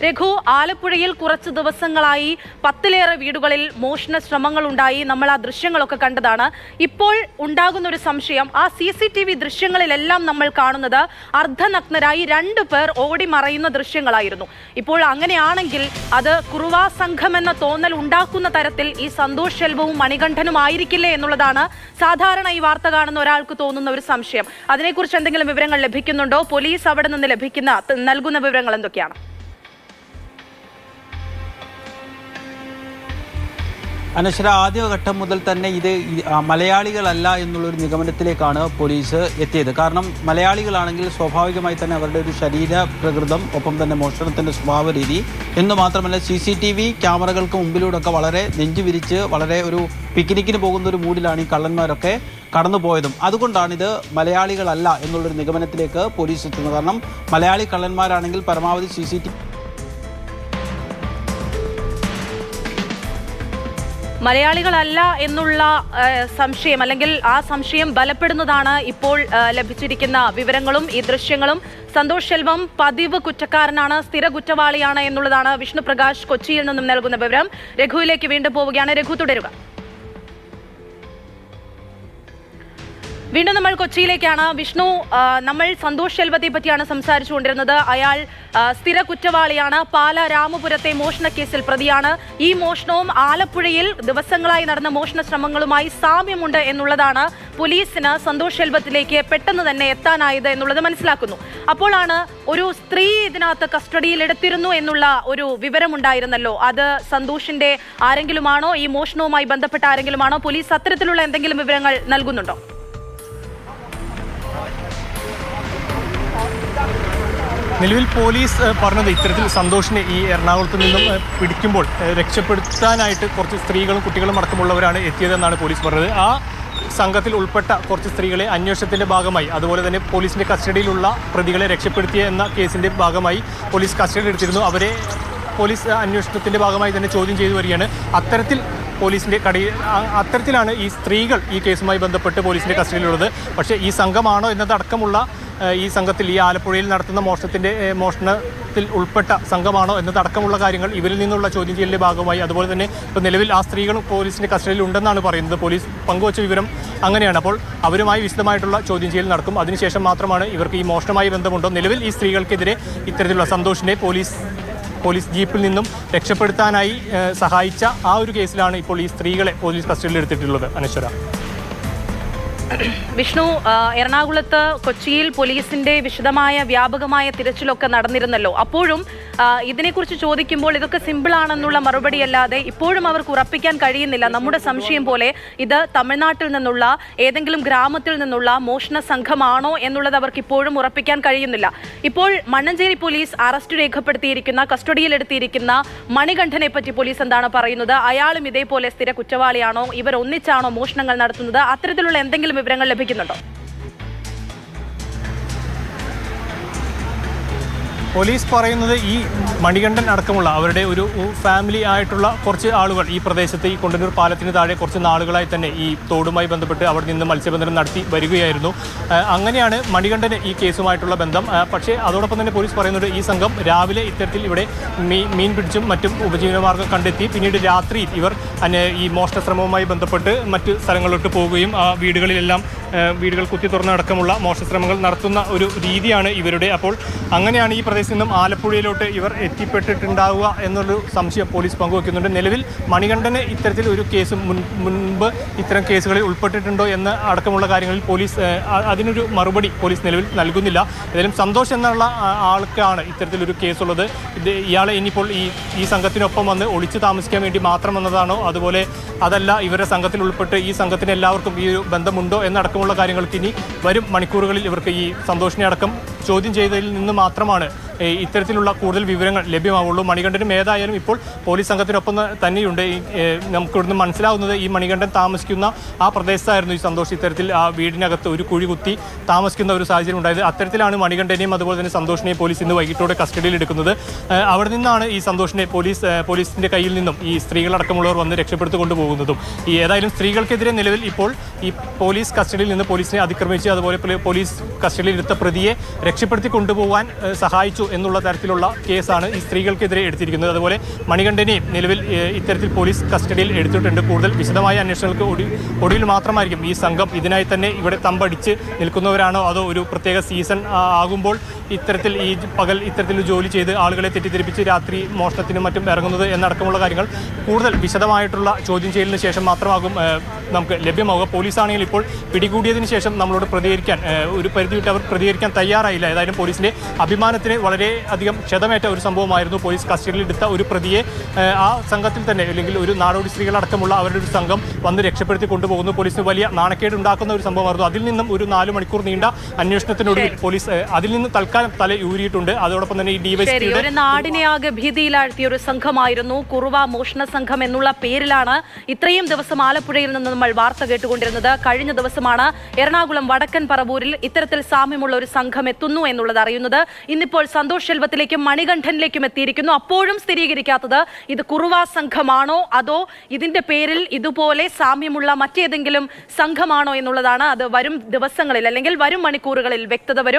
രഘു, ആലപ്പുഴയിൽ കുറച്ച് ദിവസങ്ങളായി 10ലേറെ വീടുകളിൽ മോഷണ ശ്രമങ്ങളുണ്ടായി. നമ്മൾ ആ ദൃശ്യങ്ങളൊക്കെ കണ്ടതാണ്. ഇപ്പോൾ ഉണ്ടാകുന്ന ഒരു സംശയം, ആ CCTV ദൃശ്യങ്ങളിലെല്ലാം നമ്മൾ കാണുന്നത് അർദ്ധനഗ്നരായി 2 പേർ ഓടി മറയുന്ന ദൃശ്യങ്ങളായിരുന്നു. ഇപ്പോൾ അങ്ങനെയാണെങ്കിൽ അത് കുറുവാ സംഘം എന്ന തോന്നൽ ഉണ്ടാക്കുന്ന തരത്തിൽ ഈ സന്തോഷ് ശെൽവവും മണികണ്ഠനും ആയിരിക്കില്ലേ എന്നുള്ളതാണ് സാധാരണ ഈ വാർത്ത കാണുന്ന ഒരാൾക്ക് തോന്നുന്ന ഒരു സംശയം. അതിനെക്കുറിച്ച് എന്തെങ്കിലും വിവരങ്ങൾ ലഭിക്കുന്നുണ്ടോ? പോലീസ് അവിടെ നിന്ന് നൽകുന്ന വിവരങ്ങൾ എന്തൊക്കെയാണ്? അനശ്വര, ആദ്യഘട്ടം മുതൽ തന്നെ ഇത് മലയാളികളല്ല എന്നുള്ളൊരു നിഗമനത്തിലേക്കാണ് പോലീസ് എത്തിയത്. കാരണം മലയാളികളാണെങ്കിൽ സ്വാഭാവികമായി തന്നെ അവരുടെ ഒരു ശരീര പ്രകൃതം, ഒപ്പം തന്നെ മോഷണത്തിൻ്റെ സ്വഭാവ രീതി എന്ന് മാത്രമല്ല CCTV ക്യാമറകൾക്ക് മുമ്പിലൂടെയൊക്കെ വളരെ നെഞ്ചുവിരിച്ച് വളരെ ഒരു പിക്നിക്കിന് പോകുന്ന ഒരു മൂഡിലാണ് ഈ കള്ളന്മാരൊക്കെ കടന്നുപോയതും. അതുകൊണ്ടാണിത് മലയാളികളല്ല എന്നുള്ളൊരു നിഗമനത്തിലേക്ക് പോലീസ് എത്തുന്നത്. കാരണം മലയാളി കള്ളന്മാരാണെങ്കിൽ പരമാവധി CCTV മലയാളികളല്ല എന്നുള്ള സംശയം, അല്ലെങ്കിൽ ആ സംശയം ബലപ്പെടുന്നതാണ് ഇപ്പോൾ ലഭിച്ചിരിക്കുന്ന വിവരങ്ങളും ഈ ദൃശ്യങ്ങളും. സന്തോഷ് ശെൽവം പതിവ് കുറ്റക്കാരനാണ്, സ്ഥിര കുറ്റവാളിയാണ് എന്നുള്ളതാണ് വിഷ്ണു പ്രകാശ് കൊച്ചിയിൽ നിന്നും നൽകുന്ന വിവരം. രഘുവിലേക്ക് വീണ്ടും പോവുകയാണ്. രഘു, തുടരുക. വീണ്ടും നമ്മൾ കൊച്ചിയിലേക്കാണ്. വിഷ്ണു, നമ്മൾ സന്തോഷ് ശെൽവത്തെ പറ്റിയാണ് സംസാരിച്ചുകൊണ്ടിരുന്നത്. അയാൾ സ്ഥിര കുറ്റവാളിയാണ്, പാല രാമപുരത്തെ മോഷണ കേസിൽ പ്രതിയാണ്. ഈ മോഷണവും ആലപ്പുഴയിൽ ദിവസങ്ങളായി നടന്ന മോഷണ ശ്രമങ്ങളുമായി സാമ്യമുണ്ട് എന്നുള്ളതാണ് പോലീസിന് സന്തോഷ് ശെൽവത്തിലേക്ക് പെട്ടെന്ന് തന്നെ എത്താനായത് എന്നുള്ളത് മനസ്സിലാക്കുന്നു. അപ്പോഴാണ് ഒരു സ്ത്രീ ഇതിനകത്ത് കസ്റ്റഡിയിൽ എടുത്തിരുന്നു എന്നുള്ള ഒരു വിവരമുണ്ടായിരുന്നല്ലോ. അത് സന്തോഷിന്റെ ആരെങ്കിലുമാണോ? ഈ മോഷണവുമായി ബന്ധപ്പെട്ട ആരെങ്കിലുമാണോ? പോലീസ് അത്തരത്തിലുള്ള എന്തെങ്കിലും വിവരങ്ങൾ നൽകുന്നുണ്ടോ? നിലവിൽ പോലീസ് പറഞ്ഞത് ഇത്തരത്തിൽ സന്തോഷിനെ ഈ എറണാകുളത്ത് നിന്നും പിടിക്കുമ്പോൾ രക്ഷപ്പെടുത്താനായിട്ട് കുറച്ച് സ്ത്രീകളും കുട്ടികളും അടക്കമുള്ളവരാണ് എത്തിയതെന്നാണ് പോലീസ് പറഞ്ഞത്. ആ സംഘത്തിൽ ഉൾപ്പെട്ട കുറച്ച് സ്ത്രീകളെ അന്വേഷണത്തിൻ്റെ ഭാഗമായി, അതുപോലെ തന്നെ പോലീസിൻ്റെ കസ്റ്റഡിയിലുള്ള പ്രതികളെ രക്ഷപ്പെടുത്തിയ എന്ന കേസിൻ്റെ ഭാഗമായി പോലീസ് കസ്റ്റഡിയിൽ എടുത്തിരുന്നു. അവരെ പോലീസ് അന്വേഷണത്തിൻ്റെ ഭാഗമായി തന്നെ ചോദ്യം ചെയ്തു വരികയാണ്. അത്തരത്തിലാണ് ഈ സ്ത്രീകൾ ഈ കേസുമായി ബന്ധപ്പെട്ട് പോലീസിൻ്റെ കസ്റ്റഡിയിലുള്ളത്. പക്ഷേ ഈ സംഘമാണോ എന്നതടക്കമുള്ള ഈ സംഘത്തിൽ ഈ ആലപ്പുഴയിൽ നടത്തുന്ന മോഷണത്തിൽ ഉൾപ്പെട്ട സംഘമാണോ എന്നതടക്കമുള്ള കാര്യങ്ങൾ ഇവരിൽ നിന്നുള്ള ചോദ്യം ചെയ്യലിൻ്റെ ഭാഗമായി, അതുപോലെ തന്നെ ഇപ്പോൾ നിലവിൽ ആ സ്ത്രീകളും പോലീസിൻ്റെ കസ്റ്റഡിയിൽ ഉണ്ടെന്നാണ് പറയുന്നത്. പോലീസ് പങ്കുവച്ച വിവരം അങ്ങനെയാണ്. അപ്പോൾ അവരുമായി വിശദമായിട്ടുള്ള ചോദ്യം ചെയ്യൽ നടക്കും. അതിനുശേഷം മാത്രമാണ് ഇവർക്ക് ഈ മോഷണമായി ബന്ധമുണ്ടോ. നിലവിൽ ഈ സ്ത്രീകൾക്കെതിരെ ഇത്തരത്തിലുള്ള സന്തോഷിനെ പോലീസ് ജീപ്പിൽ നിന്നും രക്ഷപ്പെടുത്താനായി സഹായിച്ച ആ ഒരു കേസിലാണ് ഇപ്പോൾ ഈ സ്ത്രീകളെ പോലീസ് കസ്റ്റഡിയിൽ എടുത്തിട്ടുള്ളത്. അനശ്വര. വിഷ്ണു, എറണാകുളത്ത് കൊച്ചിയിൽ പോലീസിന്റെ വിശദമായ വ്യാപകമായ തിരച്ചിലൊക്കെ നടന്നിരുന്നല്ലോ. അപ്പോഴും ഇതിനെക്കുറിച്ച് ചോദിക്കുമ്പോൾ ഇതൊക്കെ സിമ്പിൾ ആണെന്നുള്ള മറുപടിയല്ലാതെ ഇപ്പോഴും അവർക്ക് ഉറപ്പിക്കാൻ കഴിയുന്നില്ല. നമ്മുടെ സംശയം പോലെ ഇത് തമിഴ്നാട്ടിൽ നിന്നുള്ള ഏതെങ്കിലും ഗ്രാമത്തിൽ നിന്നുള്ള മോഷണ സംഘമാണോ എന്നുള്ളത് അവർക്ക് ഇപ്പോഴും ഉറപ്പിക്കാൻ കഴിയുന്നില്ല. ഇപ്പോൾ മണ്ണഞ്ചേരി പോലീസ് അറസ്റ്റ് രേഖപ്പെടുത്തിയിരിക്കുന്ന, കസ്റ്റഡിയിലെടുത്തിയിരിക്കുന്ന മണികണ്ഠനെ പറ്റി പോലീസ് എന്താണ് പറയുന്നത്? അയാളും ഇതേപോലെ സ്ഥിര കുറ്റവാളിയാണോ? ഇവർ ഒന്നിച്ചാണോ മോഷണങ്ങൾ നടത്തുന്നത്? അത്തരത്തിലുള്ള എന്തെങ്കിലും വിവരങ്ങൾ ലഭിക്കുന്നുണ്ടോ? പോലീസ് പറയുന്നത് ഈ മണികണ്ഠൻ അടക്കമുള്ള അവരുടെ ഒരു ഫാമിലി ആയിട്ടുള്ള കുറച്ച് ആളുകൾ ഈ പ്രദേശത്ത്, ഈ കൊണ്ടന്നൂർ പാലത്തിന് താഴെ കുറച്ച് നാളുകളായി തന്നെ ഈ തോടുമായി ബന്ധപ്പെട്ട് അവിടെ നിന്ന് മത്സ്യബന്ധനം നടത്തി വരികയായിരുന്നു. അങ്ങനെയാണ് മണികണ്ഠന് ഈ കേസുമായിട്ടുള്ള ബന്ധം. പക്ഷേ അതോടൊപ്പം തന്നെ പോലീസ് പറയുന്നത് ഈ സംഘം രാവിലെ ഇത്തരത്തിൽ ഇവിടെ മീൻ പിടിച്ചും മറ്റും ഉപജീവനമാർഗ്ഗം കണ്ടെത്തി പിന്നീട് രാത്രിയിൽ ഇവർ ഈ മോഷണ ശ്രമവുമായി ബന്ധപ്പെട്ട് മറ്റ് സ്ഥലങ്ങളിലോട്ട് പോവുകയും ആ വീടുകൾ കുത്തി തുറന്നടക്കമുള്ള മോഷണശ്രമങ്ങൾ നടത്തുന്ന ഒരു രീതിയാണ് ഇവരുടെ. അപ്പോൾ അങ്ങനെയാണ് ഈ പ്രദേശത്ത് നിന്നും ആലപ്പുഴയിലോട്ട് ഇവർ എത്തിപ്പെട്ടിട്ടുണ്ടാവുക എന്നൊരു സംശയം പോലീസ് പങ്കുവയ്ക്കുന്നുണ്ട്. നിലവിൽ മണികണ്ഠന് ഇത്തരത്തിൽ ഒരു കേസ് മുൻപ് ഇത്തരം കേസുകളിൽ ഉൾപ്പെട്ടിട്ടുണ്ടോ എന്ന് അടക്കമുള്ള കാര്യങ്ങളിൽ പോലീസ് അതിനൊരു മറുപടി പോലീസ് നിലവിൽ നൽകുന്നില്ല. ഏതായാലും സന്തോഷ് എന്നുള്ള ആൾക്കാണ് ഇത്തരത്തിലൊരു കേസുള്ളത്. ഇയാളെ ഇനിയിപ്പോൾ ഈ സംഘത്തിനൊപ്പം വന്ന് ഒളിച്ചു താമസിക്കാൻ വേണ്ടി മാത്രം വന്നതാണോ, അതുപോലെ അതല്ല ഇവരുടെ സംഘത്തിൽ ഉൾപ്പെട്ട് ഈ സംഘത്തിന് എല്ലാവർക്കും ഈ ഒരു ബന്ധമുണ്ടോ എന്നടക്കമുള്ള കാര്യങ്ങൾക്ക് ഇനി വരും മണിക്കൂറുകളിൽ ഇവർക്ക് ഈ സന്തോഷിനെ അടക്കം ചോദ്യം ചെയ്തതിൽ നിന്ന് മാത്രമാണ് ഇത്തരത്തിലുള്ള കൂടുതൽ വിവരങ്ങൾ ലഭ്യമാവുള്ളൂ. മണികണ്ഠനും ഏതായാലും ഇപ്പോൾ പോലീസ് സംഘത്തിനൊപ്പം തന്നെയുണ്ട്. നമുക്ക് ഇവിടുന്ന് മനസ്സിലാവുന്നത് ഈ മണികണ്ഠൻ താമസിക്കുന്ന ആ പ്രദേശത്തായിരുന്നു ഈ സന്തോഷ് ഇത്തരത്തിൽ ആ വീടിനകത്ത് ഒരു കുഴി കുത്തി താമസിക്കുന്ന ഒരു സാഹചര്യം ഉണ്ടായത്. അത്തരത്തിലാണ് മണികണ്ഠനെയും അതുപോലെ തന്നെ സന്തോഷിനെയും പോലീസ് ഇന്ന് വൈകിട്ടോടെ കസ്റ്റഡിയിൽ എടുക്കുന്നത്. അവിടെ നിന്നാണ് ഈ സന്തോഷിനെ പോലീസിൻ്റെ കയ്യിൽ നിന്നും ഈ സ്ത്രീകളടക്കമുള്ളവർ വന്ന് രക്ഷപ്പെടുത്തി കൊണ്ടുപോകുന്നതും. ഏതായാലും സ്ത്രീകൾക്കെതിരെ നിലവിൽ ഇപ്പോൾ ഈ പോലീസ് കസ്റ്റഡിയിൽ നിന്ന് പോലീസിനെ അതിക്രമിച്ച് അതുപോലെ പോലീസ് കസ്റ്റഡിയിൽ എടുത്ത പ്രതിയെ രക്ഷപ്പെടുത്തി കൊണ്ടുപോകാൻ സഹായിച്ചു എന്നുള്ള തരത്തിലുള്ള കേസാണ് ഈ സ്ത്രീകൾക്കെതിരെ എടുത്തിരിക്കുന്നത്. അതുപോലെ മണികണ്ഠനെയും നിലവിൽ ഇത്തരത്തിൽ പോലീസ് കസ്റ്റഡിയിൽ എടുത്തിട്ടുണ്ട്. കൂടുതൽ വിശദമായ അന്വേഷണങ്ങൾക്ക് ഒടുവിൽ മാത്രമായിരിക്കും ഈ സംഘം ഇതിനായി തന്നെ ഇവിടെ തമ്പടിച്ച് നിൽക്കുന്നവരാണോ അതോ ഒരു പ്രത്യേക സീസൺ ആകുമ്പോൾ ഇത്തരത്തിൽ ഈ പകൽ ഇത്തരത്തിൽ ജോലി ചെയ്ത് ആളുകളെ തെറ്റിദ്ധരിപ്പിച്ച് രാത്രി മോഷണത്തിനും മറ്റും ഇറങ്ങുന്നത് എന്നടക്കമുള്ള കാര്യങ്ങൾ കൂടുതൽ വിശദമായിട്ടുള്ള ചോദ്യം ചെയ്യലിന് ശേഷം മാത്രമാകും നമുക്ക് ലഭ്യമാവുക. പോലീസാണെങ്കിൽ ഇപ്പോൾ പിടികൂടിയതിന് ശേഷം നമ്മളോട് പ്രതികരിക്കാൻ ഒരു പരിധി വിട്ട് അവർ പ്രതികരിക്കാൻ തയ്യാറായില്ല. ഏതായാലും പോലീസിന്റെ അഭിമാനത്തിന് വളരെ അധികം ക്ഷതമേറ്റ ഒരു സംഭവമായിരുന്നു. പോലീസ് കസ്റ്റഡിയിൽ എടുത്ത ഒരു പ്രതിയെ ആ സംഘത്തിൽ തന്നെ അല്ലെങ്കിൽ ഒരു നാടോടി സ്ത്രീകളടക്കമുള്ള അവരുടെ ഒരു സംഘം വന്ന് രക്ഷപ്പെടുത്തി കൊണ്ടുപോകുന്നു. പോലീസിന് വലിയ നാണക്കേട് ഉണ്ടാക്കുന്ന ഒരു സംഭവമായിരുന്നു. അതിൽ നിന്നും ഒരു 4 മണിക്കൂർ നീണ്ട അന്വേഷണത്തിനൊടുവിൽ പോലീസ് അതിൽ നിന്ന് തൽക്കാലം തല ഊരിയിട്ടുണ്ട്. അതോടൊപ്പം തന്നെ ഈ ഡിവൈഎസ്പിയുടെ ഒരു നാടിനെ ആകെ ഭീതിയിലാഴ്ത്തിയ ഒരു സംഘമായിരുന്നു കുറുവ മോഷണ സംഘം എന്നുള്ള പേരിലാണ് ഇത്രയും ദിവസം ആലപ്പുഴയിൽ നിന്ന് നമ്മൾ വാർത്ത കേട്ടുകൊണ്ടിരുന്നത്. കഴിഞ്ഞ ദിവസമാണ് എറണാകുളം വടക്കൻ പറവൂരിൽ ഇത്തരത്തിൽ സാമ്യമുള്ള ഒരു സംഘം എത്തുന്നു എന്നുള്ളത് അറിയുന്നത്. ഇന്നിപ്പോൾ സന്തോഷ് ശെൽവത്തിലേക്കും മണികണ്ഠനിലേക്കും എത്തിയിരിക്കുന്നു. അപ്പോഴും സ്ഥിരീകരിക്കാത്തത് ഇത് കുറുവ സംഘമാണോ അതോ ഇതിന്റെ പേരിൽ ഇതുപോലെ സാമ്യമുള്ള മറ്റേതെങ്കിലും സംഘമാണോ എന്നുള്ളതാണ്. അത് വരും ദിവസങ്ങളിൽ അല്ലെങ്കിൽ വരും മണിക്കൂറുകളിൽ വ്യക്തത വരും.